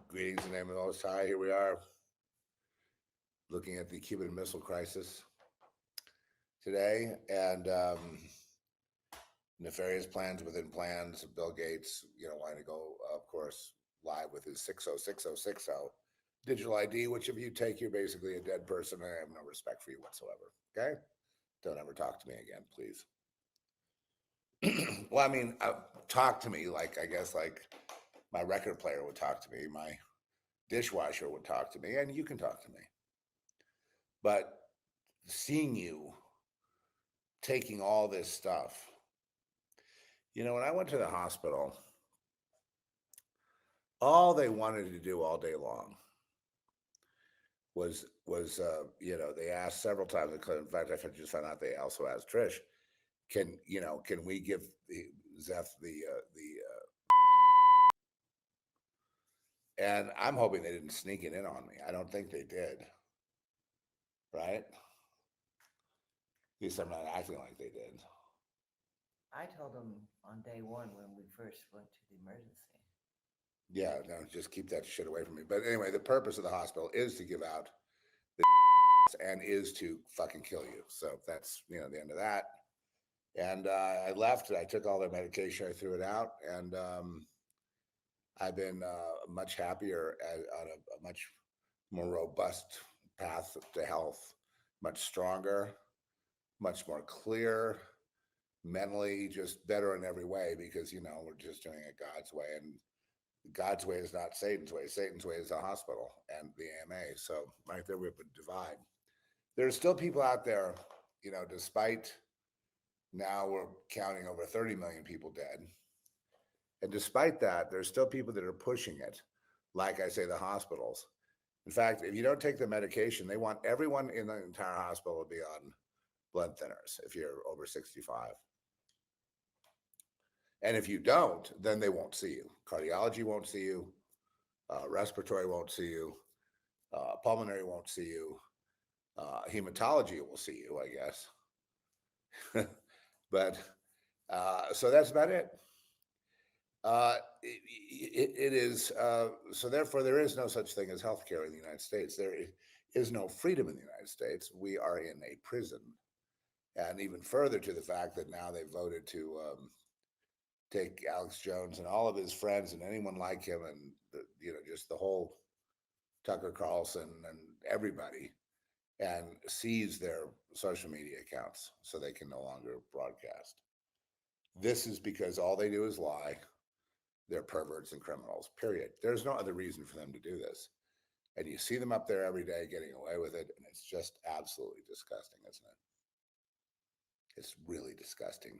Greetings in the name of the Most High. Here we are looking at the Cuban Missile Crisis today and nefarious plans within plans. Bill Gates, wanting to go, of course, live with his 606060 digital ID, which if you take, you're basically a dead person. I have no respect for you whatsoever. Okay? Don't ever talk to me again, please. Well, I mean, talk to me like, I guess, like my record player would talk to me, my dishwasher would talk to me, and you can talk to me. But seeing you taking all this stuff, when I went to the hospital, all they wanted to do all day long was they asked several times. In fact, I just found out they also asked Trish, can we give Zeph and I'm hoping they didn't sneak it in on me. I don't think they did, right? At least I'm not acting like they did. I told them on day one when we first went to the emergency. Yeah, no, just keep that shit away from me. But anyway, the purpose of the hospital is to give out the and is to fucking kill you. So that's, the end of that. And I left. I took all their medication. I threw it out. And I've been much happier on a much more robust path to health, much stronger, much more clear, mentally just better in every way because, we're just doing it God's way. And God's way is not Satan's way. Satan's way is the hospital and the AMA. So right there we have a divide. There's still people out there, despite now we're counting over 30 million people dead. And despite that, there's still people that are pushing it. Like I say, the hospitals. In fact, if you don't take the medication, they want everyone in the entire hospital to be on blood thinners if you're over 65. And if you don't, then they won't see you. Cardiology won't see you. Respiratory won't see you. Pulmonary won't see you. Hematology will see you, I guess. But so that's about it. It is so. Therefore, there is no such thing as healthcare in the United States. There is no freedom in the United States. We are in a prison, and even further to the fact that now they voted to take Alex Jones and all of his friends and anyone like him, and just the whole Tucker Carlson and everybody, and seize their social media accounts so they can no longer broadcast. This is because all they do is lie. They're perverts and criminals, period. There's no other reason for them to do this. And you see them up there every day getting away with it, and it's just absolutely disgusting, isn't it? It's really disgusting.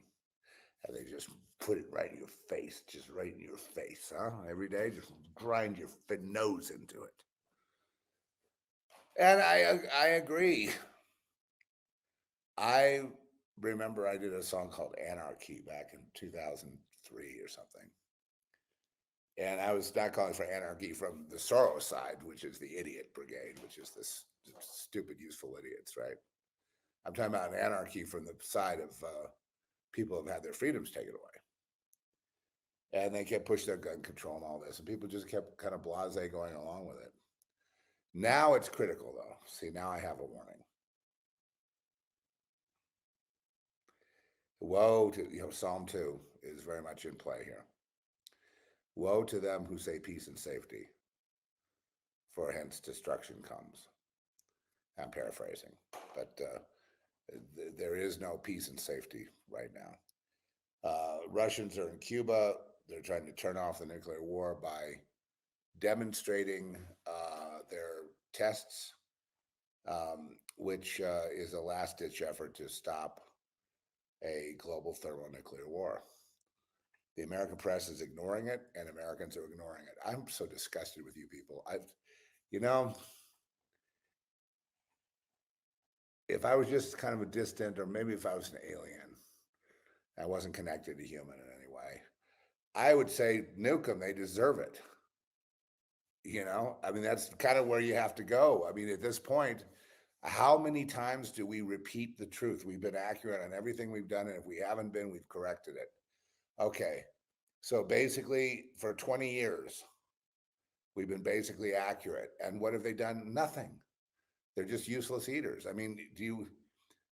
And they just put it right in your face, just right in your face, huh? Every day, just grind your nose into it. And I agree. I remember I did a song called Anarchy back in 2003 or something. And I was not calling for anarchy from the Soros side, which is the idiot brigade, which is this stupid, useful idiots, right? I'm talking about an anarchy from the side of people who have had their freedoms taken away. And they kept pushing their gun control and all this. And people just kept kind of blasé going along with it. Now it's critical, though. See, now I have a warning. Woe to, Psalm 2 is very much in play here. Woe to them who say peace and safety, for hence destruction comes. I'm paraphrasing, but there is no peace and safety right now. Russians are in Cuba. They're trying to turn off the nuclear war by demonstrating their tests, which is a last-ditch effort to stop a global thermonuclear war. The American press is ignoring it, and Americans are ignoring it. I'm so disgusted with you people. If I was just kind of a distant, or maybe if I was an alien, I wasn't connected to human in any way, I would say nuke them. They deserve it. That's kind of where you have to go. At this point, how many times do we repeat the truth? We've been accurate on everything we've done, and if we haven't been, we've corrected it. Okay, so basically for 20 years, We've been basically accurate. And what have they done? Nothing. They're just useless eaters. I mean,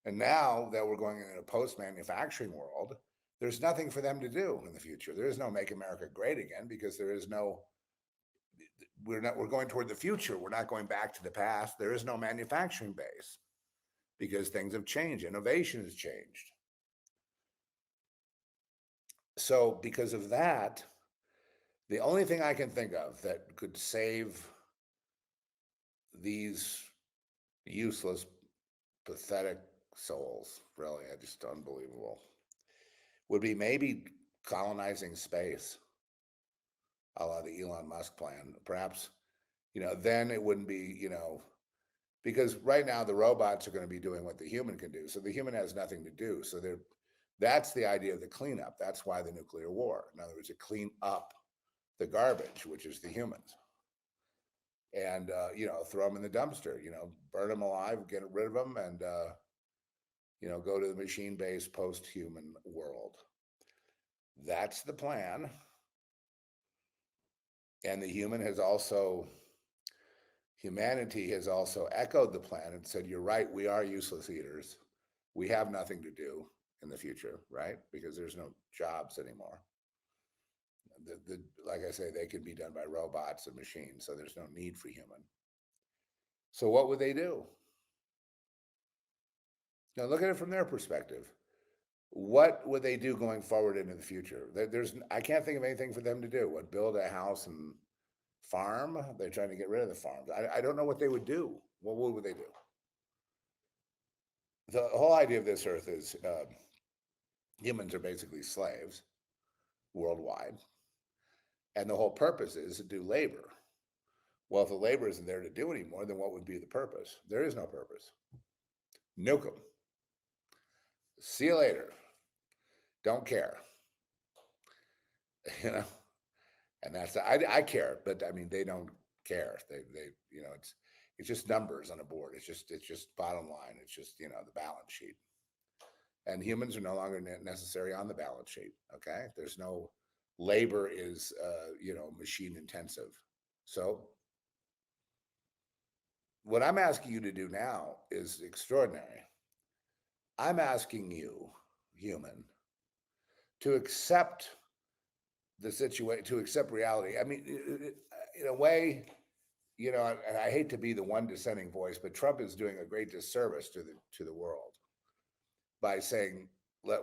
and now that we're going in a post-manufacturing world, there's nothing for them to do in the future. There is no Make America Great Again because there is no, we're going toward the future. We're not going back to the past. There is no manufacturing base because things have changed. Innovation has changed. So because of that, the only thing I can think of that could save these useless, pathetic souls, really, just unbelievable, would be maybe colonizing space, a la the Elon Musk plan. Perhaps, then it wouldn't be, because right now the robots are going to be doing what the human can do. So the human has nothing to do. So that's the idea of the cleanup. That's why the nuclear war. In other words, to clean up the garbage, which is the humans. And, throw them in the dumpster, burn them alive, get rid of them, and, go to the machine-based post-human world. That's the plan. And humanity has also echoed the plan and said, you're right, we are useless eaters. We have nothing to do in the future, right? Because there's no jobs anymore. Like I say, they can be done by robots and machines, so there's no need for human. So what would they do? Now look at it from their perspective. What would they do going forward into the future? I can't think of anything for them to do. What, build a house and farm? They're trying to get rid of the farms. I don't know what they would do. What would they do? The whole idea of this earth is humans are basically slaves worldwide. And the whole purpose is to do labor. Well, if the labor isn't there to do anymore, then what would be the purpose? There is no purpose. Nuke them. See you later. Don't care. And that's, I care, but I mean, they don't care. They it's just numbers on a board. It's just bottom line. It's just, the balance sheet. And humans are no longer necessary on the balance sheet. Okay. There's no labor is, machine intensive. So what I'm asking you to do now is extraordinary. I'm asking you, human, to accept the situation, to accept reality. I mean, in a way, and I hate to be the one dissenting voice, but Trump is doing a great disservice to the world by saying,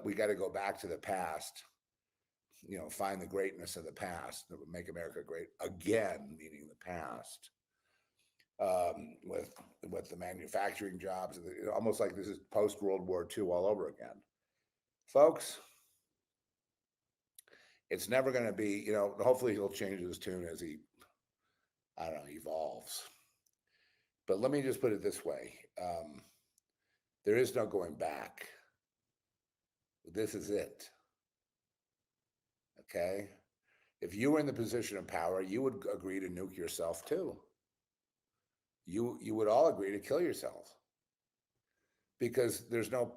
we got to go back to the past, find the greatness of the past, make America great again, meaning the past, with the manufacturing jobs, almost like this is post-World War II all over again. Folks, it's never going to be, hopefully he'll change his tune as he, evolves. But let me just put it this way. There is no going back. This is it. Okay? If you were in the position of power, you would agree to nuke yourself too. You would all agree to kill yourself. Because there's no,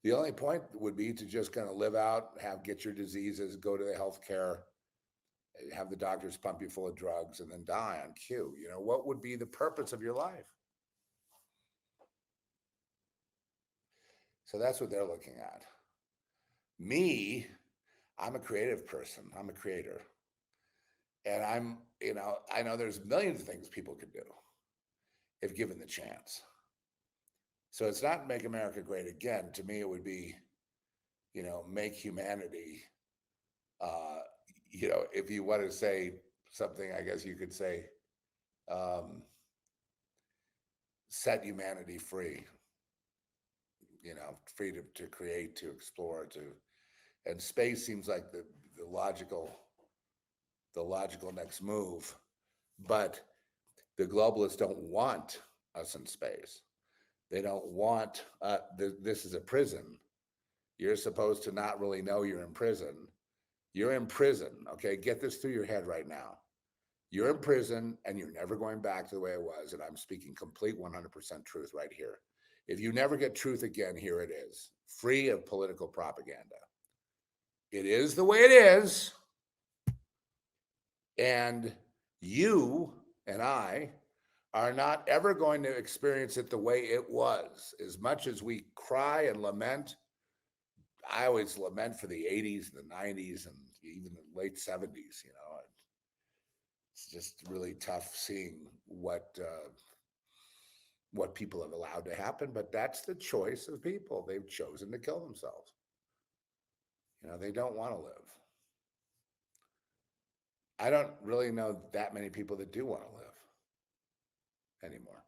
the only point would be to just kind of live out, get your diseases, go to the healthcare, have the doctors pump you full of drugs, and then die on cue. What would be the purpose of your life? So that's what they're looking at. Me, I'm a creative person. I'm a creator. And I know there's millions of things people could do if given the chance. So it's not make America great again. To me, it would be, make humanity, if you want to say something, I guess you could say, set humanity free, free to create, to explore, and space seems like the logical next move. But the globalists don't want us in space. They don't want, this is a prison. You're supposed to not really know you're in prison. You're in prison, okay? Get this through your head right now. You're in prison and you're never going back to the way it was. And I'm speaking complete 100% truth right here. If you never get truth again, here it is, free of political propaganda. It is the way it is. And You and I are not ever going to experience it the way it was. As much as we cry and lament, I always lament for the 80s and the 90s and even the late 70s, it's just really tough seeing what people have allowed to happen, but that's the choice of people. They've chosen to kill themselves. They don't want to live. I don't really know that many people that do want to live anymore.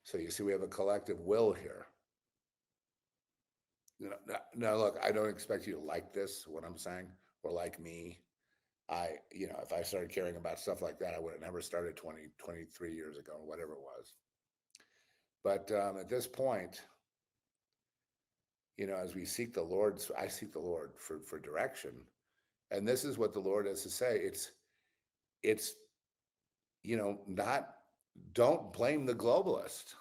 So you see, we have a collective will here. Now look, I don't expect you to like this, what I'm saying, or like me. If I started caring about stuff like that, I would have never started 23 years ago, or whatever it was. But at this point, as we seek the Lord, I seek the Lord for direction. And this is what the Lord has to say. It's not, don't blame the globalist.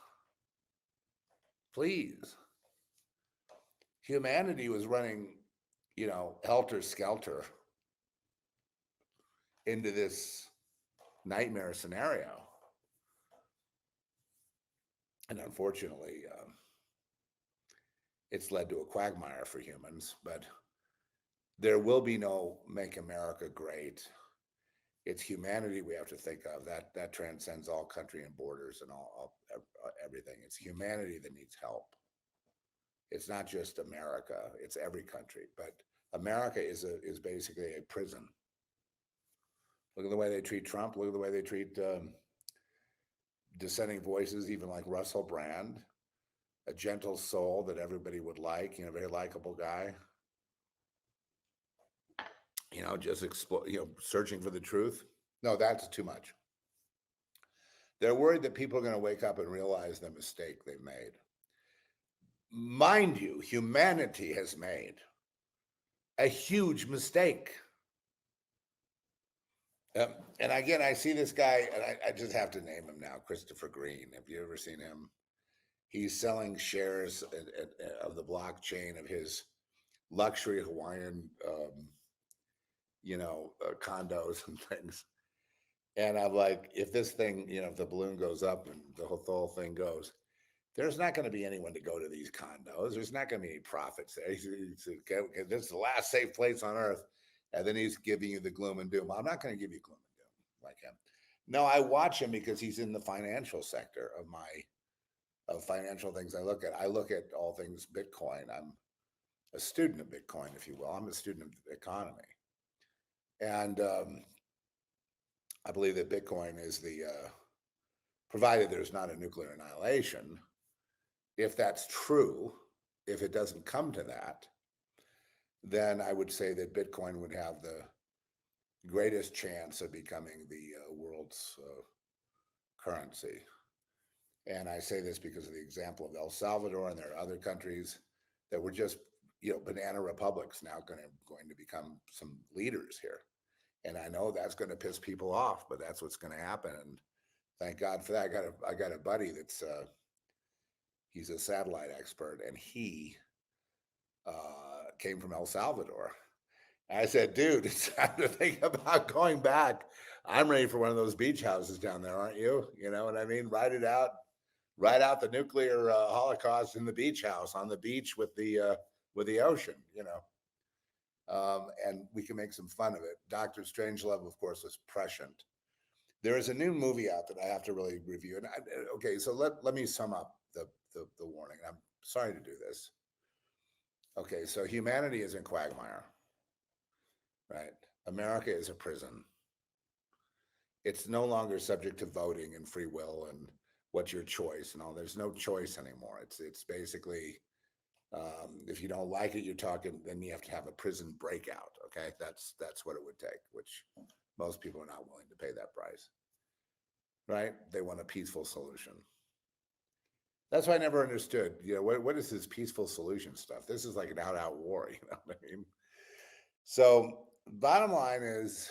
Please. Humanity was running, helter skelter into this nightmare scenario. And unfortunately, it's led to a quagmire for humans, but there will be no make America great. It's humanity we have to think of. That transcends all country and borders and everything. It's humanity that needs help. It's not just America, it's every country. But America is basically a prison. Look at the way they treat Trump. Look at the way they treat dissenting voices, even like Russell Brand, a gentle soul that everybody would like, very likable guy. Just searching for the truth. No, that's too much. They're worried that people are going to wake up and realize the mistake they've made. Mind you, humanity has made a huge mistake. And again, I see this guy, and I just have to name him now, Christopher Green. Have you ever seen him? He's selling shares of the blockchain of his luxury Hawaiian, condos and things. And I'm like, if this thing, if the balloon goes up and the whole thing goes, there's not going to be anyone to go to these condos. There's not going to be any profits there. This is the last safe place on earth. And then he's giving you the gloom and doom. I'm not going to give you gloom and doom like him. No, I watch him because he's in the financial sector of financial things I look at. I look at all things Bitcoin. I'm a student of Bitcoin, if you will. I'm a student of the economy. And I believe that Bitcoin is provided there's not a nuclear annihilation. If that's true, if it doesn't come to that, then I would say that Bitcoin would have the greatest chance of becoming the world's currency. And I say this because of the example of El Salvador, and there are other countries that were just, banana republics now going to become some leaders here. And I know that's going to piss people off, but that's what's going to happen. And thank God for that. I got a buddy that's he's a satellite expert, and he came from El Salvador. And I said, dude, it's time to think about going back. I'm ready for one of those beach houses down there, aren't you? You know what I mean? Ride out the nuclear holocaust in the beach house on the beach with the ocean, and we can make some fun of it. Dr. Strangelove, of course, was prescient. There is a new movie out that I have to really review. And okay, so let me sum up the warning. I'm sorry to do this. Okay, so humanity is in quagmire, right? America is a prison. It's no longer subject to voting and free will and what's your choice and all. There's no choice anymore. It's basically, if you don't like it, then you have to have a prison breakout. Okay, that's what it would take, which most people are not willing to pay that price, right? They want a peaceful solution. That's why I never understood, what is this peaceful solution stuff? This is like an out war, you know what I mean? So bottom line is,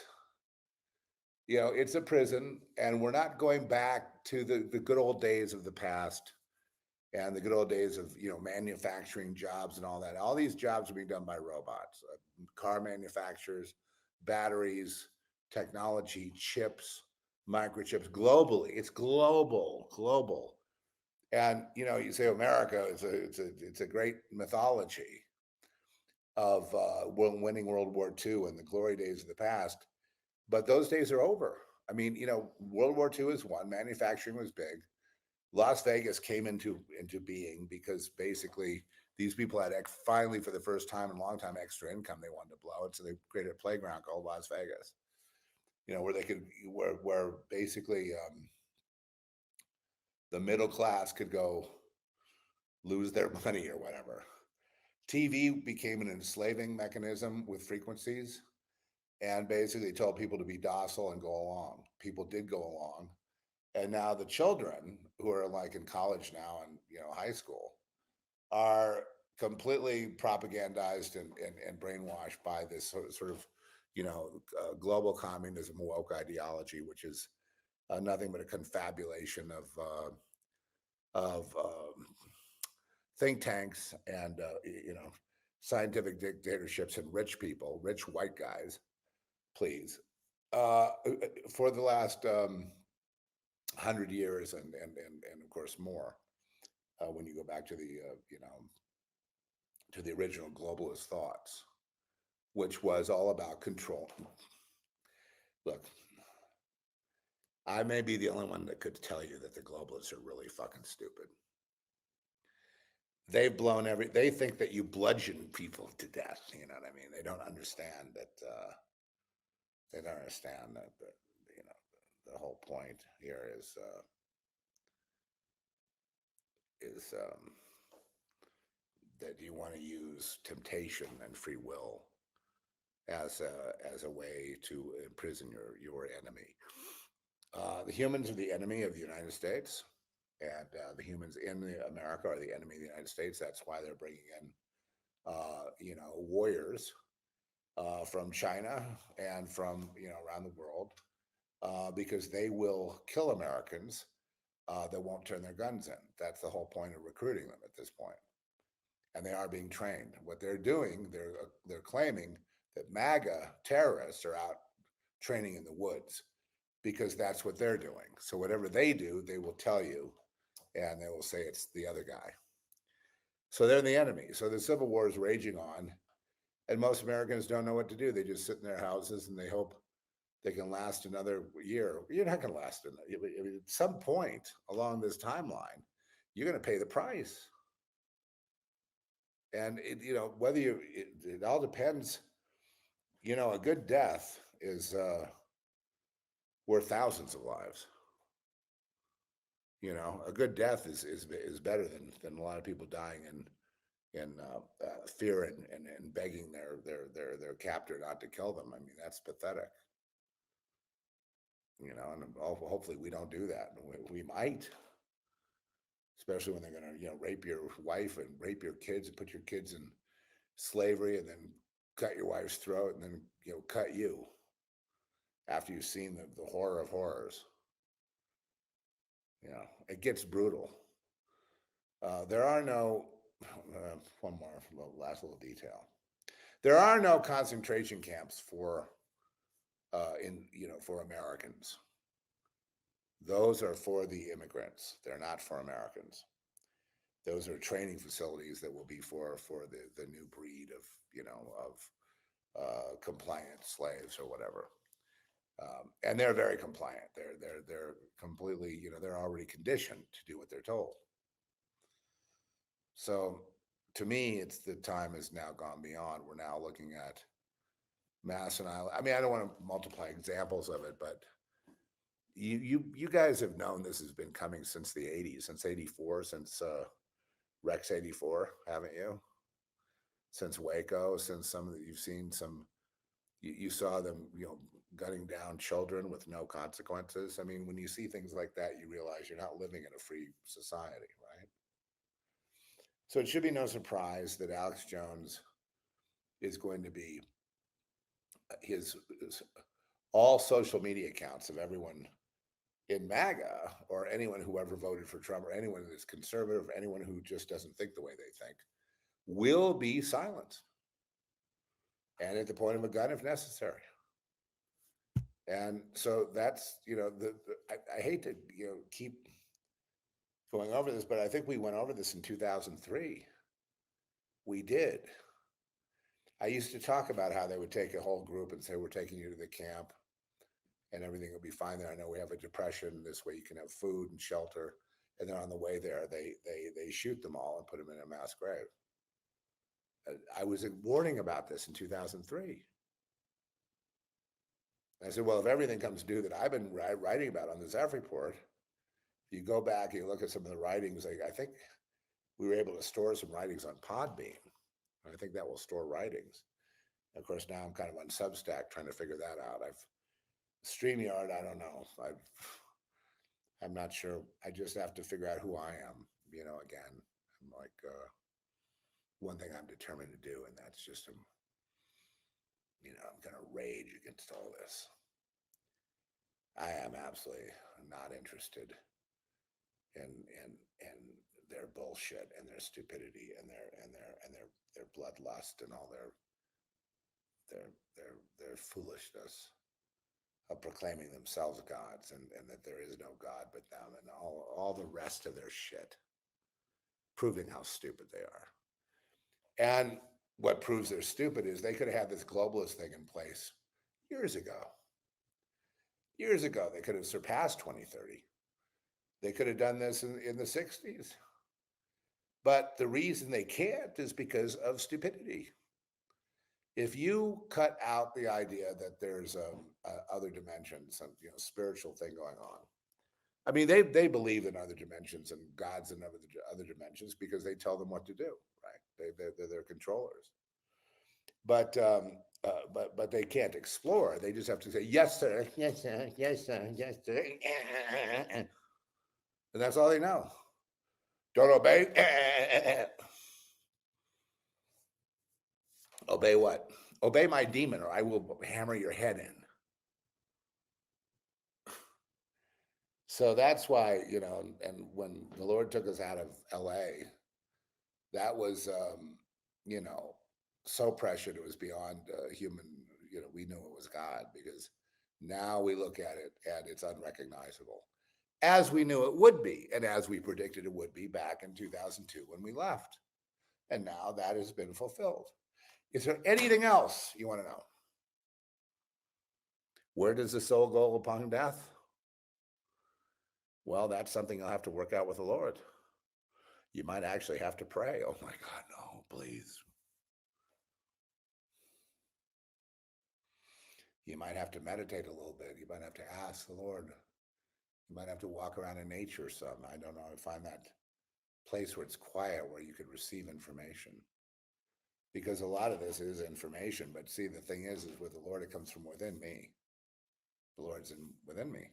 it's a prison, and we're not going back to the good old days of the past and the good old days of, manufacturing jobs and all that. All these jobs are being done by robots, car manufacturers, batteries, technology, chips, microchips globally. It's global. And you say America is it's a great mythology of winning World War II and the glory days of the past, but those days are over. I mean, World War II is one. Manufacturing was big. Las Vegas came into being because basically these people had finally, for the first time in a long time, extra income they wanted to blow it, so they created a playground called Las Vegas. Where they could, where basically the middle class could go lose their money or whatever. TV became an enslaving mechanism with frequencies, and basically told people to be docile and go along. People did go along, and now the children who are like in college now and high school are completely propagandized and brainwashed by this sort of global communism woke ideology, which is nothing but a confabulation of think tanks and scientific dictatorships and rich people, rich white guys, please, for the last 100 years and of course more. When you go back to the to the original globalist thoughts, which was all about control. Look, I may be the only one that could tell you that the globalists are really fucking stupid. They've blown they think that you bludgeon people to death. You know what I mean? They don't understand that. They don't understand that. The whole point here is that you want to use temptation and free will as a way to imprison your enemy. The humans are the enemy of the United States, and the humans in America are the enemy of the United States. That's why they're bringing in, warriors from China and from around the world, because they will kill Americans that won't turn their guns in. That's the whole point of recruiting them at this point. And they are being trained. What they're doing, they're claiming that MAGA terrorists are out training in the woods because that's what they're doing. So whatever they do, they will tell you, and they will say it's the other guy. So they're the enemy. So the Civil War is raging on, and most Americans don't know what to do. They just sit in their houses and they hope they can last another year. You're not going to last another. I mean, at some point along this timeline, you're going to pay the price. And whether it all depends. A good death is worth thousands of lives. A good death is better than a lot of people dying in fear and begging their captor not to kill them. I mean, that's pathetic. And hopefully we don't do that. We might, especially when they're going to rape your wife and rape your kids and put your kids in slavery and then cut your wife's throat and then cut you after you've seen the horror of horrors. It gets brutal. There are no one more last little detail. There are no concentration camps for for Americans. Those are for the immigrants. They're not for Americans. Those are training facilities that will be for the new breed of compliant slaves or whatever. And they're very compliant. They're completely, they're already conditioned to do what they're told. So to me, it's the time has now gone beyond. We're now looking at mass annihilation. I mean, I don't want to multiply examples of it, but you guys have known this has been coming since the 80s, since 84, since Rex 84, haven't you? Since Waco, since you've seen some, you saw them, gunning down children with no consequences. I mean, when you see things like that, you realize you're not living in a free society, right? So it should be no surprise that Alex Jones is going to be his all social media accounts of everyone in MAGA or anyone who ever voted for Trump or anyone that's conservative, anyone who just doesn't think the way they think, will be silenced and at the point of a gun if necessary. And so that's, I hate to, keep going over this, but I think we went over this in 2003. We did. I used to talk about how they would take a whole group and say, we're taking you to the camp and everything will be fine there. I know we have a depression. This way you can have food and shelter. And then on the way there, they shoot them all and put them in a mass grave. I was warning about this in 2003. I said, well, if everything comes due that I've been writing about on the Zeph Report, if you go back and you look at some of the writings, I think we were able to store some writings on Podbean. I think that will store writings. Of course, now I'm kind of on Substack trying to figure that out. StreamYard, I don't know. I'm not sure. I just have to figure out who I am, again. I'm like, one thing I'm determined to do, and that's just, I'm going to rage against all this. I am absolutely not interested in their bullshit and their stupidity and their bloodlust and all their foolishness of proclaiming themselves gods and that there is no God but them and all the rest of their shit, proving how stupid they are. And what proves they're stupid is they could have had this globalist thing in place years ago. Years ago, they could have surpassed 2030. They could have done this in the 60s. But the reason they can't is because of stupidity. If you cut out the idea that there's other dimensions, some spiritual thing going on. I mean, they believe in other dimensions and gods in other dimensions because they tell them what to do, right? They're controllers. But they can't explore. They just have to say, yes, sir, yes, sir, yes, sir, yes, sir. And that's all they know. Don't obey. Obey what? Obey my demon or I will hammer your head in. So that's why, and when the Lord took us out of LA, that was, so prescient. It was beyond human, we knew it was God because now we look at it and it's unrecognizable, as we knew it would be and as we predicted it would be back in 2002 when we left. And now that has been fulfilled. Is there anything else you want to know? Where does the soul go upon death? Well, that's something you'll have to work out with the Lord. You might actually have to pray. Oh my God, no, please. You might have to meditate a little bit. You might have to ask the Lord. You might have to walk around in nature some. I don't know. Find that place where it's quiet, where you could receive information. Because a lot of this is information. But see, the thing is with the Lord, it comes from within me. The Lord's within me.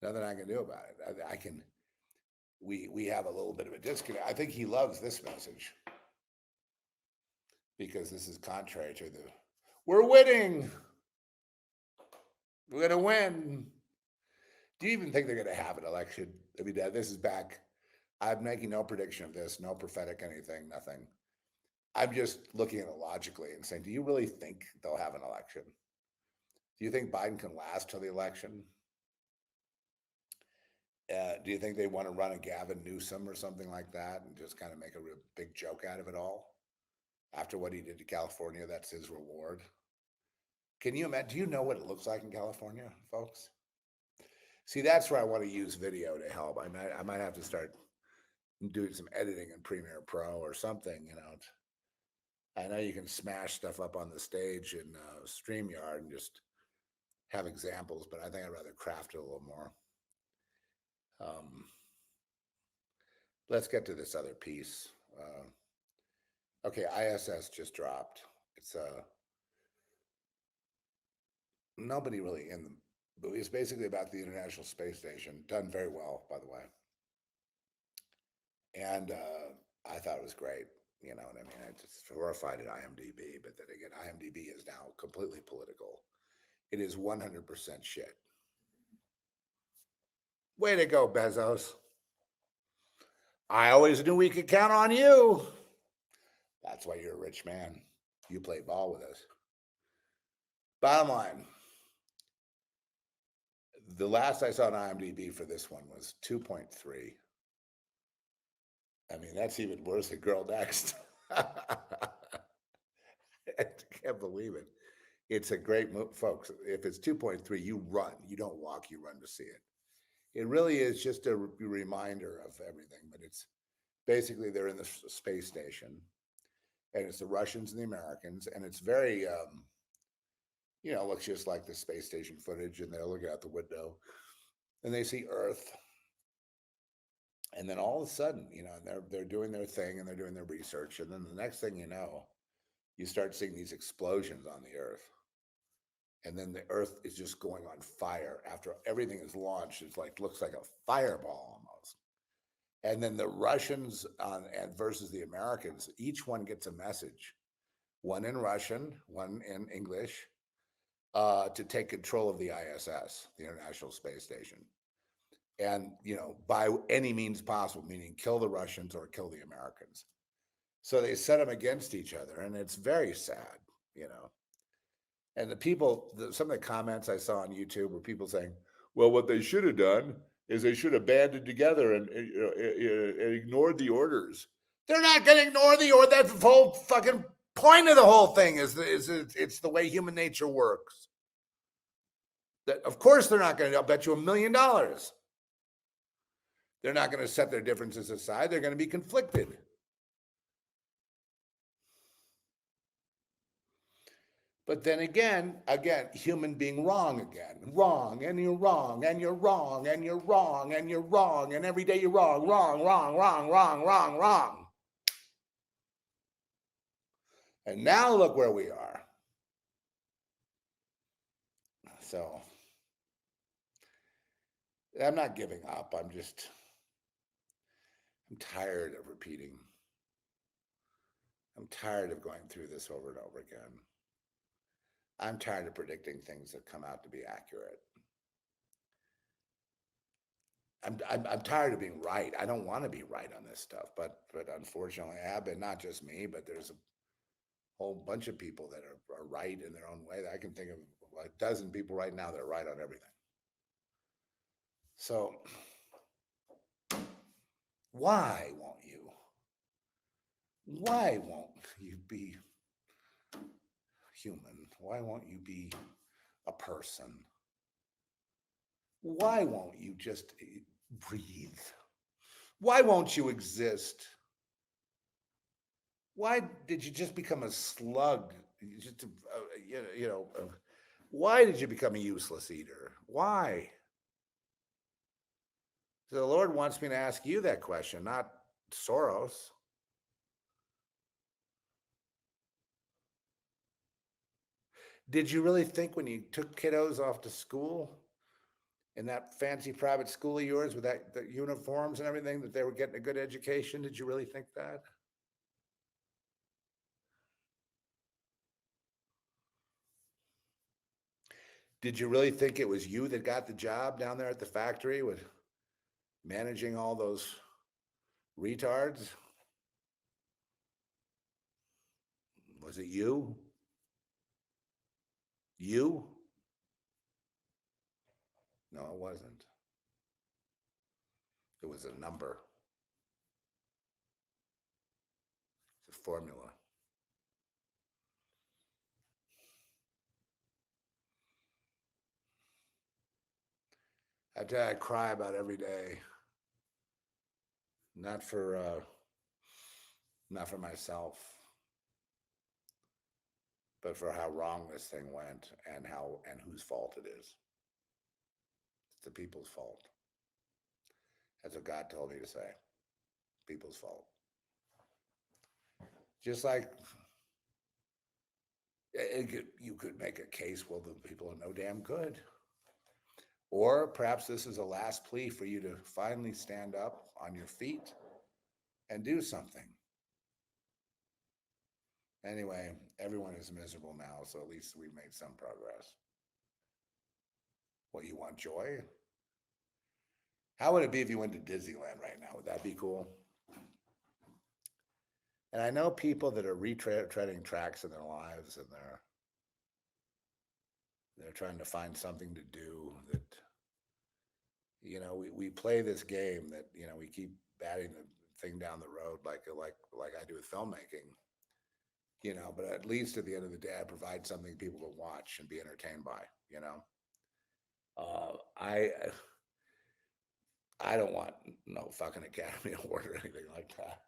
Nothing I can do about it. We have a little bit of a disconnect. I think he loves this message because this is contrary to we're winning. We're going to win. Do you even think they're going to have an election? I mean, this is back. I'm making no prediction of this, no prophetic anything, nothing. I'm just looking at it logically and saying, do you really think they'll have an election? Do you think Biden can last till the election? Do you think they want to run a Gavin Newsom or something like that and just kind of make a real big joke out of it all? After what he did to California, that's his reward. Can you imagine? Do you know what it looks like in California, folks? See, that's where I want to use video to help. I might have to start doing some editing in Premiere Pro or something, I know you can smash stuff up on the stage in StreamYard and just have examples, but I think I'd rather craft it a little more. Let's get to this other piece. Okay, ISS just dropped. It's nobody really in the movie. It's basically about the International Space Station. Done very well, by the way. And I thought it was great. You know what I mean? It's just horrified at IMDb, but then again, IMDb is now completely political. It is 100% shit. Way to go, Bezos. I always knew we could count on you. That's why you're a rich man. You play ball with us. Bottom line, The last I saw on IMDb for this one was 2.3. I mean, that's even worse than Girl Next. I can't believe it. It's a great movie, folks. If it's 2.3, you run. You don't walk, you run to see it. It really is just a reminder of everything, but it's basically they're in the space station, and it's the Russians and the Americans, and it's very, looks just like the space station footage, and they're looking out the window, and they see Earth, and then all of a sudden, they're doing their thing and they're doing their research, and then the next thing you know, you start seeing these explosions on the Earth. And then the Earth is just going on fire after everything is launched. It's like, looks like a fireball almost. And then the Russians and versus the Americans, each one gets a message, one in Russian, one in English, to take control of the ISS, the International Space Station. And, by any means possible, meaning kill the Russians or kill the Americans. So they set them against each other, and it's very sad, And the people, some of the comments I saw on YouTube were people saying, well, what they should have done is they should have banded together and ignored the orders. They're not going to ignore the order. That's the whole fucking point of the whole thing is it's the way human nature works. That, of course, they're not going to, I'll bet you $1 million. They're not going to set their differences aside. They're going to be conflicted. But then again, human being wrong again. Wrong, and you're wrong, and you're wrong, and you're wrong, and you're wrong, and every day you're wrong, wrong, wrong, wrong, wrong, wrong, wrong. And now look where we are. So, I'm not giving up. I'm tired of repeating. I'm tired of going through this over and over again. I'm tired of predicting things that come out to be accurate. I'm tired of being right. I don't want to be right on this stuff, but unfortunately I have been, not just me, but there's a whole bunch of people that are right in their own way. I can think of a dozen people right now that are right on everything. So why won't you? Why won't you be human? Why won't you be a person? Why won't you just breathe? Why won't you exist? Why did you just become a slug? Why did you become a useless eater? Why? So the Lord wants me to ask you that question, not Soros. Did you really think when you took kiddos off to school in that fancy private school of yours with the uniforms and everything that they were getting a good education? Did you really think that? Did you really think it was you that got the job down there at the factory with managing all those retards? Was it you? You? No, it wasn't. It was a number. It's a formula. I tell you, I cry about every day. Not for myself, but for how wrong this thing went and whose fault it is. It's the people's fault. That's what God told me to say. People's fault. Just like you could make a case, well, the people are no damn good. Or perhaps this is a last plea for you to finally stand up on your feet and do something. Anyway, everyone is miserable now, so at least we've made some progress. What, you want joy? How would it be if you went to Disneyland right now? Would that be cool? And I know people that are retreading tracks in their lives, and they're trying to find something to do that You know, we play this game that, you know, we keep batting the thing down the road like I do with filmmaking. You know, but at least at the end of the day, I provide something people can watch and be entertained by. You know, uh, I I don't want no fucking Academy Award or anything like that.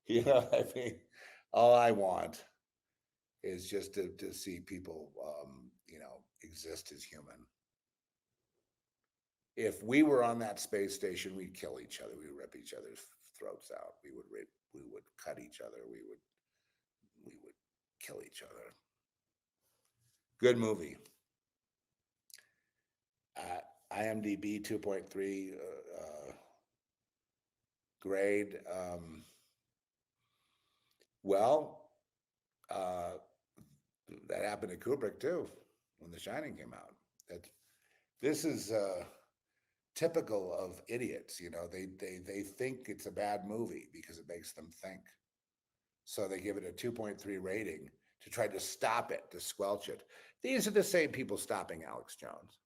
You know what I mean? All I want is just to see people, you know, exist as human. If we were on that space station, we'd kill each other. We'd rip each other's throats out. We would cut each other. We would kill each other. Good movie. IMDb 2.3 grade. Well, uh, that happened to Kubrick too when The Shining came out. That this is typical of idiots. You know, they think it's a bad movie because it makes them think. So they give it a 2.3 rating to try to stop it, to squelch it. These are the same people stopping Alex Jones.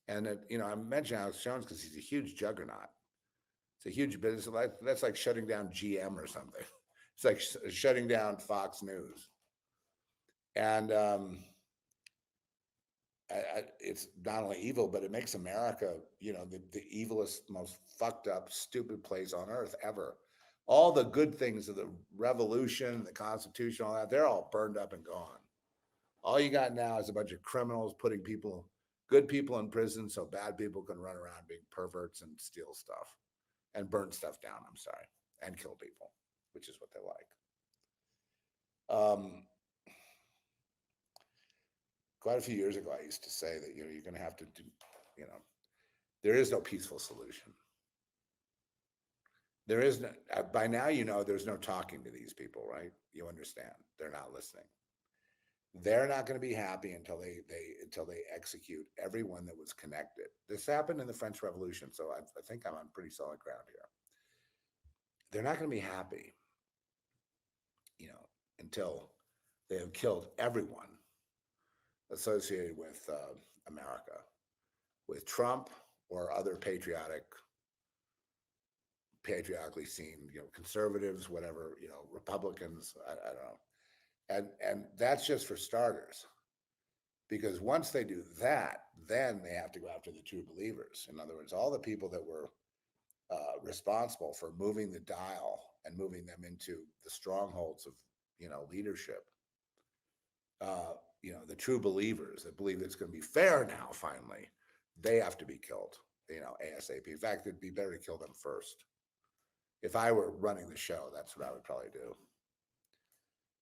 And you know, I mentioned Alex Jones because he's a huge juggernaut. It's a huge business. That's like shutting down GM or something. It's like shutting down Fox News. And it's not only evil, but it makes America, you know, the evilest, most fucked up, stupid place on earth ever. All the good things of the revolution, the Constitution, all that, they're all burned up and gone. All you got now is a bunch of criminals putting good people in prison so bad people can run around being perverts and steal stuff and burn stuff down, I'm sorry, and kill people, which is what they like. Quite a few years ago, I used to say that, you know, you're going to have to do, you know, there is no peaceful solution. There is no, by now, you know, there's no talking to these people, right? You understand. They're not listening. They're not going to be happy until they execute everyone that was connected. This happened in the French Revolution, so I think I'm on pretty solid ground here. They're not going to be happy, you know, until they have killed everyone associated with America, with Trump or other patriotically seen, you know, conservatives, whatever, you know, Republicans, I don't know. And that's just for starters. Because once they do that, then they have to go after the true believers. In other words, all the people that were responsible for moving the dial and moving them into the strongholds of, you know, leadership. You know, the true believers that believe it's going to be fair now, finally, they have to be killed, you know, ASAP. In fact, it'd be better to kill them first. If I were running the show, that's what I would probably do.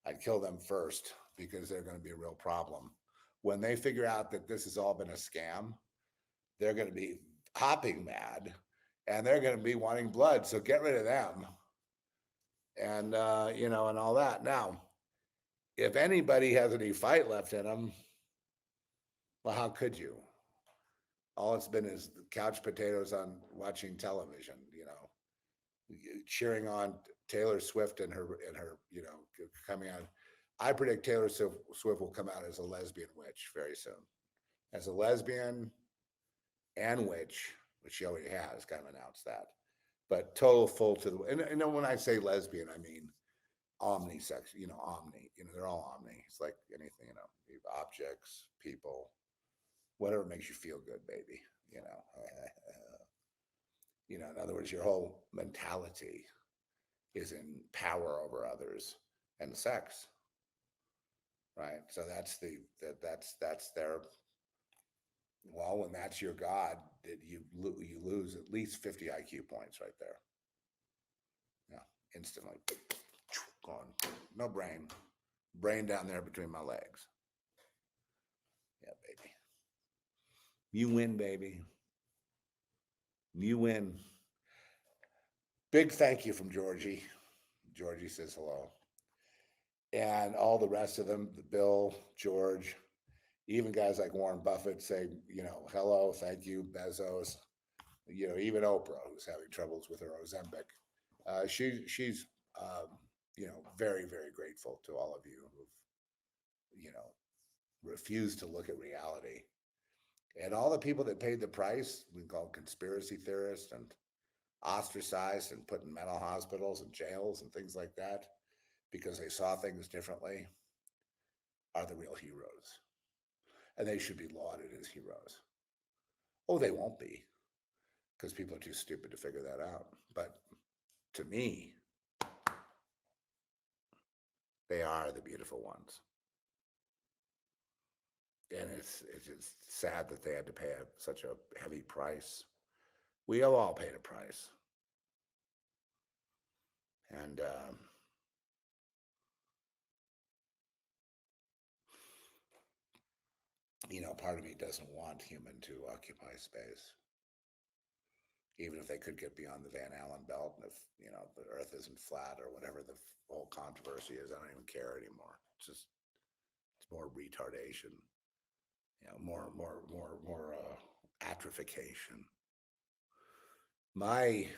I'd kill them first because they're going to be a real problem. When they figure out that this has all been a scam, they're going to be hopping mad and they're going to be wanting blood. So get rid of them. And, you know, and all that. Now, if anybody has any fight left in them, well, how could you? All it's been is couch potatoes on watching television, you know, cheering on Taylor Swift and her, you know, coming out. I predict Taylor Swift will come out as a lesbian witch very soon. As a lesbian and witch, which she already has kind of announced that, but total full to the, and when I say lesbian, I mean omnisex, you know, omni, you know, they're all omni. It's like anything, you know, objects, people, whatever makes you feel good, baby, you know. You know, in other words, your whole mentality is in power over others and sex, right? So that's their, well, when that's your god, you lose at least 50 IQ points right there. Yeah, instantly gone. No brain down there between my legs. Yeah, baby. You win, baby. You win. Big thank you from Georgie. Georgie says hello. And all the rest of them, Bill, George, even guys like Warren Buffett say, you know, hello, thank you, Bezos. You know, even Oprah, who's having troubles with her Ozempic. She's, you know, very, very grateful to all of you who've, you know, refused to look at reality And all the people that paid the price, we call conspiracy theorists and ostracized and put in mental hospitals and jails and things like that because they saw things differently, are the real heroes. And they should be lauded as heroes. Oh, they won't be because people are too stupid to figure that out. But to me, they are the beautiful ones. And it's just sad that they had to pay such a heavy price. We have all paid a price. And part of me doesn't want human to occupy space. Even if they could get beyond the Van Allen belt, and if the Earth isn't flat or whatever the whole controversy is, I don't even care anymore. It's more retardation, more atrophication. My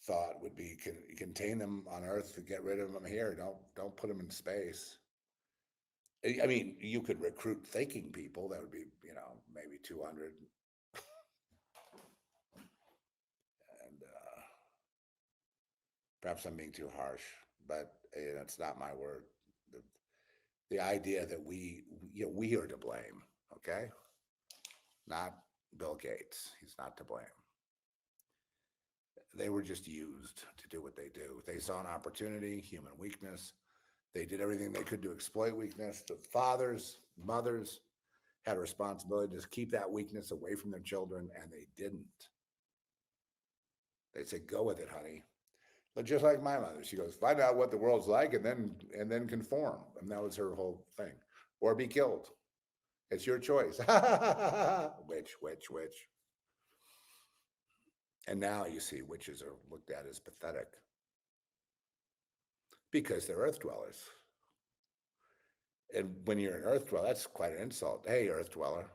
thought would be contain them on Earth to get rid of them here. Don't put them in space. I mean, you could recruit thinking people. That would be maybe 200. And perhaps I'm being too harsh, but it's not my word. The idea that we are to blame, okay? Not Bill Gates. He's not to blame. They were just used to do what they do. They saw an opportunity, human weakness. They did everything they could to exploit weakness. The fathers, mothers had a responsibility to keep that weakness away from their children, and they didn't. They said, "Go with it, honey." But just like my mother, she goes, "Find out what the world's like, and then conform." And that was her whole thing. Or be killed. It's your choice. Which. And now you see witches are looked at as pathetic because they're earth dwellers. And when you're an earth dweller, that's quite an insult. Hey, earth dweller.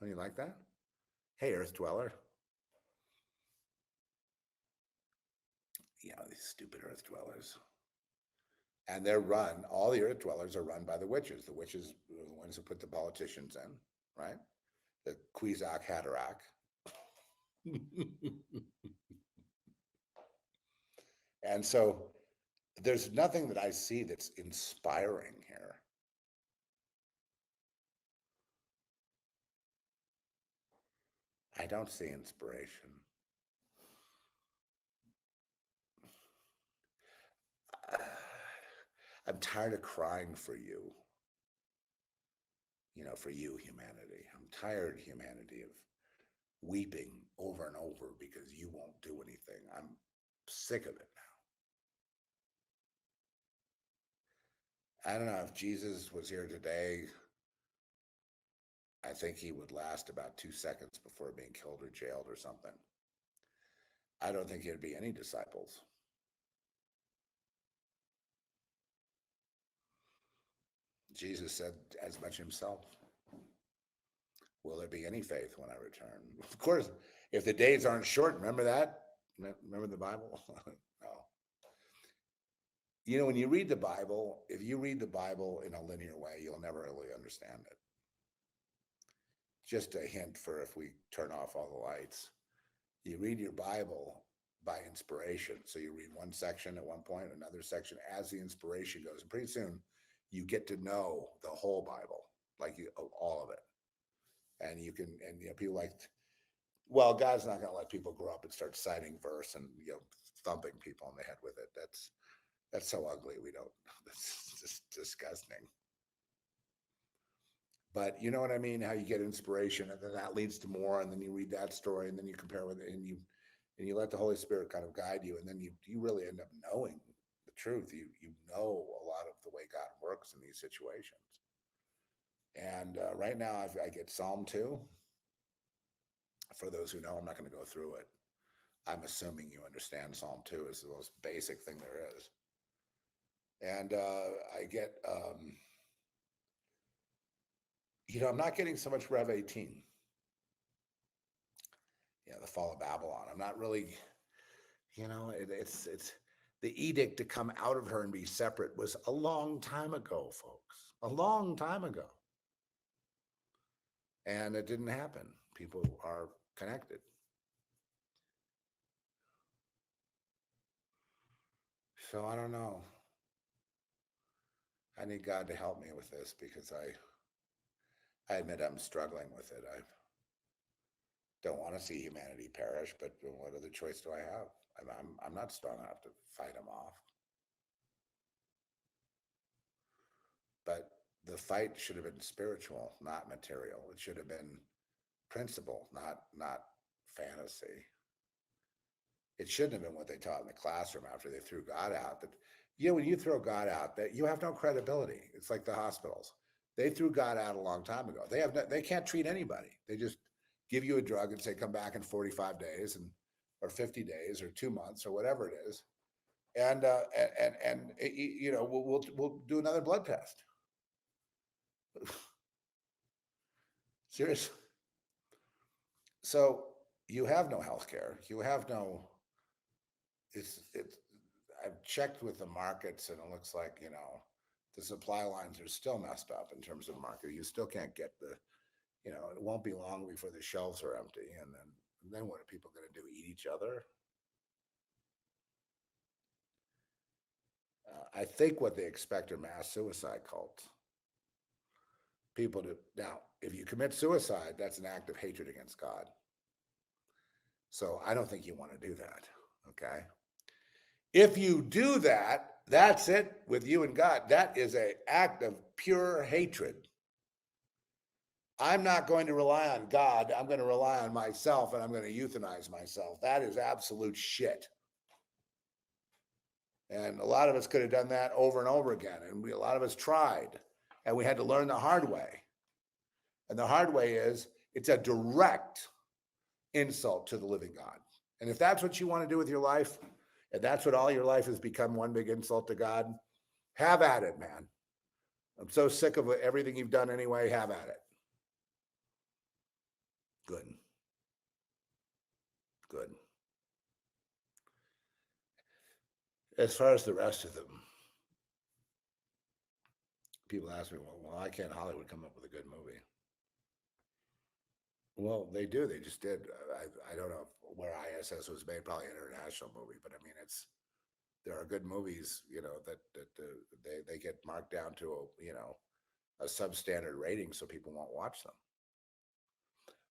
Oh, you like that? Hey, earth dweller. These stupid earth dwellers. And all the earth dwellers are run by the witches. The witches are the ones who put the politicians in, right? The Kwisatz Haderach. And so there's nothing that I see that's inspiring here. I don't see inspiration. I'm tired of crying for you. For you, humanity. I'm tired, humanity, of weeping over and over because you won't do anything. I'm sick of it now. I don't know if Jesus was here today. I think he would last about 2 seconds before being killed or jailed or something. I don't think there'd be any disciples. Jesus said as much himself. Will there be any faith when I return? Of course, if the days aren't short, remember that? Remember the Bible? No. When you read the Bible, if you read the Bible in a linear way, you'll never really understand it. Just a hint for if we turn off all the lights. You read your Bible by inspiration. So you read one section at one point, another section as the inspiration goes. And pretty soon you get to know the whole Bible, all of it. And people well, God's not going to let people grow up and start citing verse and thumping people in the head with it. That's so ugly. That's just disgusting. But you know what I mean? How you get inspiration, and then that leads to more, and then you read that story, and then you compare with it, and you let the Holy Spirit kind of guide you, and then you really end up knowing the truth. You know a lot of the way God works in these situations. And right now, I get Psalm 2. For those who know, I'm not going to go through it. I'm assuming you understand Psalm 2 is the most basic thing there is. And I get, I'm not getting so much Rev 18. The fall of Babylon. I'm not really, it's the edict to come out of her and be separate was a long time ago, folks. A long time ago. And it didn't happen. People are connected. So I don't know. I need God to help me with this because I admit I'm struggling with it. I don't want to see humanity perish, but what other choice do I have? I'm not strong enough to fight them off. But the fight should have been spiritual, not material. It should have been principle, not fantasy. It shouldn't have been what they taught in the classroom after they threw God out. But when you throw God out, that you have no credibility. It's like the hospitals. They threw God out a long time ago. They can't treat anybody. They just give you a drug and say come back in 45 days or 50 days or 2 months or whatever it is, and we'll do another blood test. Seriously. So you have no health care. You have no. It's. I've checked with the markets, and it looks like the supply lines are still messed up in terms of market. You still can't get it won't be long before the shelves are empty, and then what are people going to do? Eat each other? I think what they expect are mass suicide cults. People to now, if you commit suicide, that's an act of hatred against God. So I don't think you want to do that. Okay. If you do that, that's it with you and God. That is an act of pure hatred. I'm not going to rely on God. I'm going to rely on myself, and I'm going to euthanize myself. That is absolute shit. And a lot of us could have done that over and over again. And a lot of us tried, and we had to learn the hard way. And the hard way is it's a direct insult to the living God. And if that's what you want to do with your life, and that's what all your life has become, one big insult to God, have at it, man. I'm so sick of everything you've done anyway. Have at it. Good. Good. As far as the rest of them, people ask me, well, why can't Hollywood come up with a good movie? Well, they do. They just did. I don't know where ISS was made, probably an international movie, but I mean, there are good movies, that they get marked down to a substandard rating, so people won't watch them.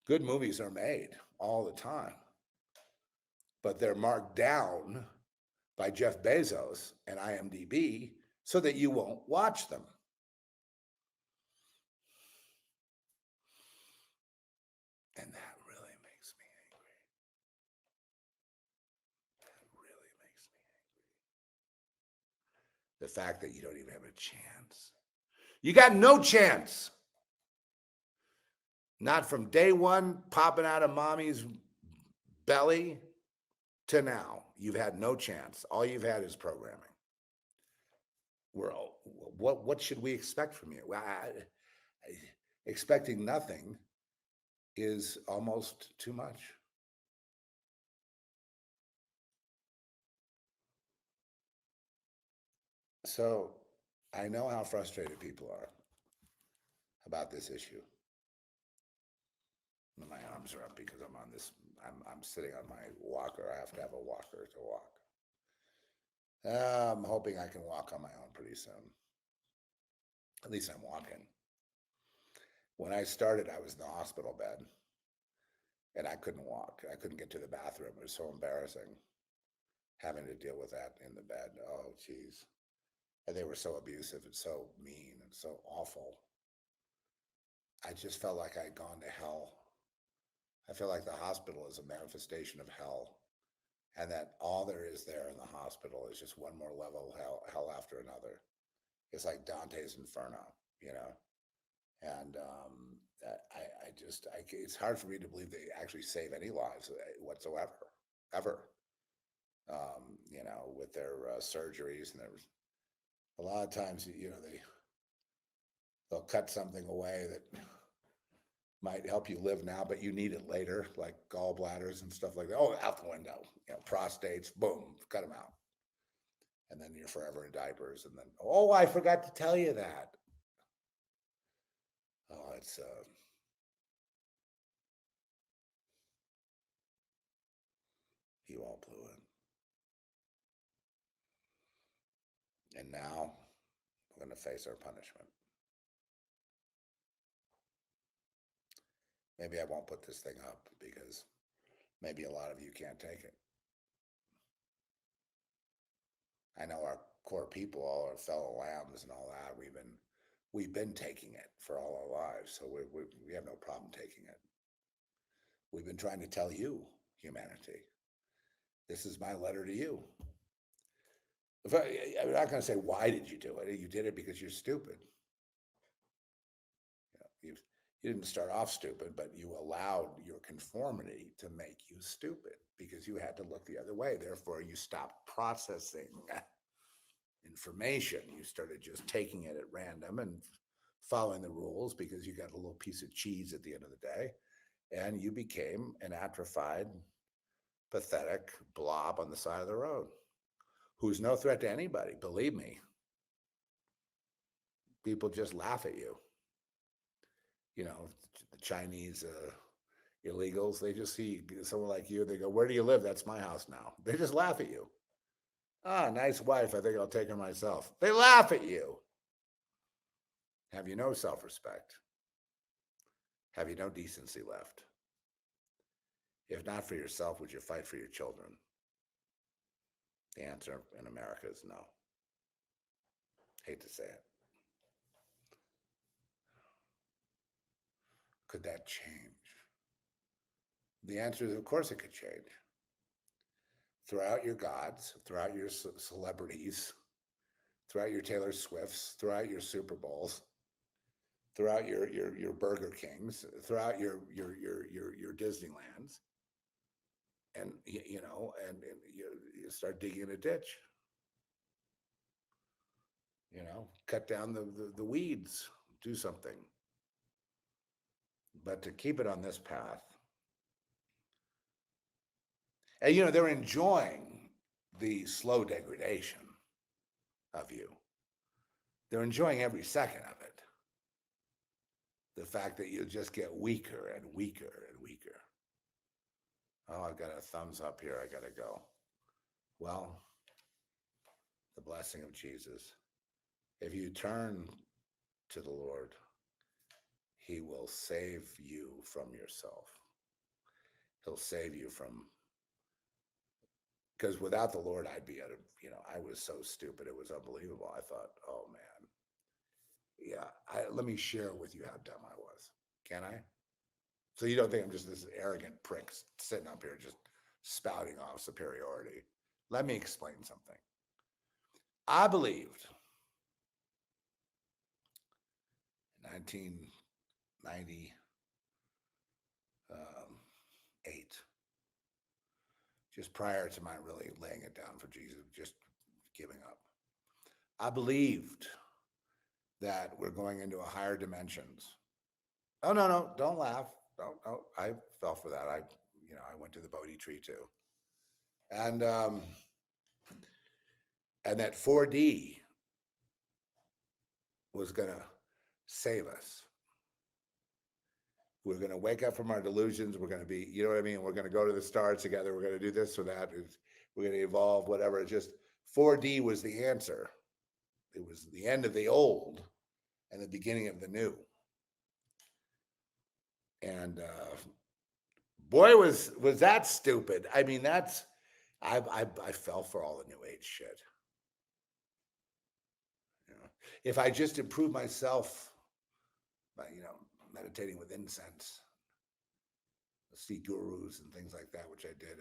Good movies are made all the time, but they're marked down by Jeff Bezos and IMDb so that you won't watch them. And that really makes me angry. That really makes me angry. The fact that you don't even have a chance. You got no chance. Not from day one, popping out of mommy's belly to now. You've had no chance. All you've had is programming. What should we expect from you? Expecting nothing is almost too much. So I know how frustrated people are about this issue. My arms are up because I'm on this. I'm sitting on my walker. I have to have a walker to walk. I'm hoping I can walk on my own pretty soon. At least I'm walking. When I started, I was in the hospital bed, and I couldn't walk. I couldn't get to the bathroom. It was so embarrassing having to deal with that in the bed. Oh, geez. And they were so abusive and so mean and so awful. I just felt like I'd gone to hell. I feel like the hospital is a manifestation of hell, and that all there is there in the hospital is just one more level of hell after another. It's like Dante's Inferno, And it's hard for me to believe they actually save any lives whatsoever, ever. With their surgeries, and there's a lot of times, they'll cut something away that might help you live now, but you need it later, like gallbladders and stuff like that. Oh, out the window. Prostates, boom, cut them out. And then you're forever in diapers. And then, oh, I forgot to tell you that. Oh, You all blew it. And now we're going to face our punishment. Maybe I won't put this thing up because maybe a lot of you can't take it. I know our core people, all our fellow lambs and all that, we've been taking it for all our lives, so we have no problem taking it. We've been trying to tell you, humanity, this is my letter to you. I'm not going to say, why did you do it? You did it because you're stupid. You didn't start off stupid, but you allowed your conformity to make you stupid because you had to look the other way. Therefore, you stopped processing information. You started just taking it at random and following the rules because you got a little piece of cheese at the end of the day. And you became an atrophied, pathetic blob on the side of the road who's no threat to anybody. Believe me. People just laugh at you. You know, the Chinese illegals, they just see someone like you, they go, where do you live? That's my house now. They just laugh at you. Ah, nice wife. I think I'll take her myself. They laugh at you. Have you no self-respect? Have you no decency left? If not for yourself, would you fight for your children? The answer in America is no. Hate to say it. Could that change? The answer is, of course, it could change. Throw out your gods, throw out your celebrities, throw out your Taylor Swifts, throw out your Super Bowls, throw out your Burger Kings, throw out your Disneylands, and you start digging a ditch. You know, cut down the weeds, do something. But to keep it on this path, and they're enjoying the slow degradation of you. They're enjoying every second of it. The fact that you just get weaker and weaker and weaker. Oh, I've got a thumbs up here. I got to go. Well, the blessing of Jesus. If you turn to the Lord, he will save you from yourself. He'll save you from, because without the Lord, I'd be I was so stupid. It was unbelievable. I thought, oh man. Yeah, let me share with you how dumb I was. Can I? So you don't think I'm just this arrogant prick sitting up here just spouting off superiority. Let me explain something. I believed in 1998, just prior to my really laying it down for Jesus, just giving up. I believed that we're going into a higher dimensions. Oh, no, don't laugh. No, I fell for that. I went to the Bodhi tree too. And that 4D was going to save us. We're going to wake up from our delusions. We're going to be, you know what I mean? We're going to go to the stars together. We're going to do this or that. We're going to evolve, whatever. It's just 4D was the answer. It was the end of the old and the beginning of the new. And boy, was that stupid. I mean, I fell for all the new age shit. If I just improve myself by, meditating with incense, see gurus and things like that, which I did,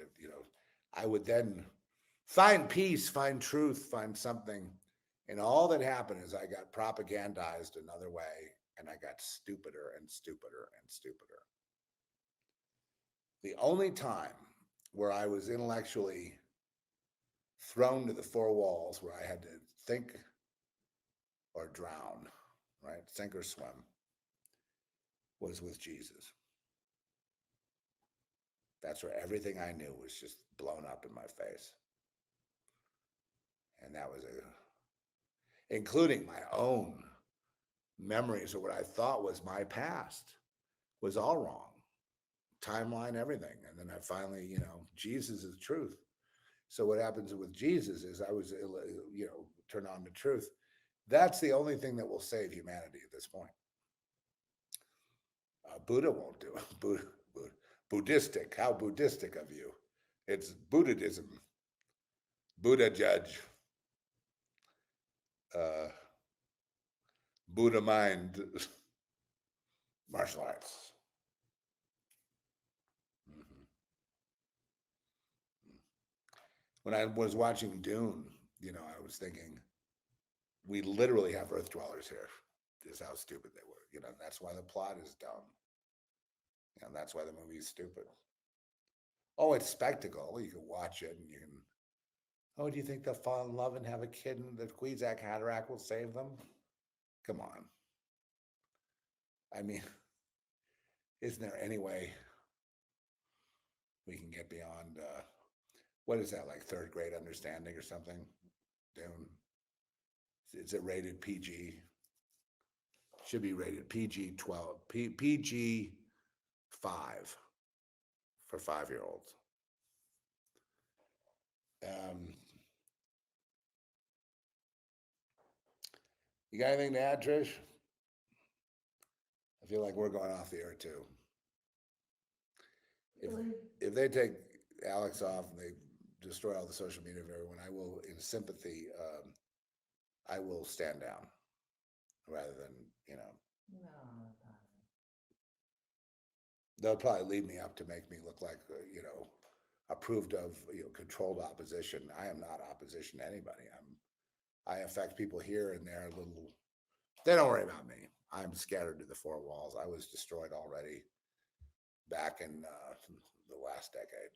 I would then find peace, find truth, find something. And all that happened is I got propagandized another way, and I got stupider and stupider and stupider. The only time where I was intellectually thrown to the four walls, where I had to think or drown, right? Sink or swim, was with Jesus. That's where everything I knew was just blown up in my face. And that was including my own memories of what I thought was my past, was all wrong. timeline, everything. And then I finally, Jesus is truth. So what happens with Jesus is I was, turn on to truth. That's the only thing that will save humanity at this point. Buddha won't do it. Buddhistic. How Buddhistic of you. It's Buddhism. Buddha judge. Buddha mind. Martial arts. Mm-hmm. When I was watching Dune, I was thinking, we literally have Earth dwellers here. Is how stupid they were. That's why the plot is dumb. That's why the movie is stupid. Oh, it's spectacle. You can watch it and you can. Oh, do you think they'll fall in love and have a kid and the Kwisatz Haderach will save them? Come on. I mean, isn't there any way we can get beyond, what is that, like third grade understanding or something? Dune. Is it rated PG? Should be rated PG-12, PG-5 for 5-year-olds. You got anything to add, Trish? I feel like we're going off the air too. If they take Alex off and they destroy all the social media of everyone, I will, in sympathy, I will stand down rather than, No. They'll probably leave me up to make me look like, approved of, controlled opposition. I am not opposition to anybody. I affect people here and there a little. They don't worry about me. I'm scattered to the four walls. I was destroyed already back in the last decade.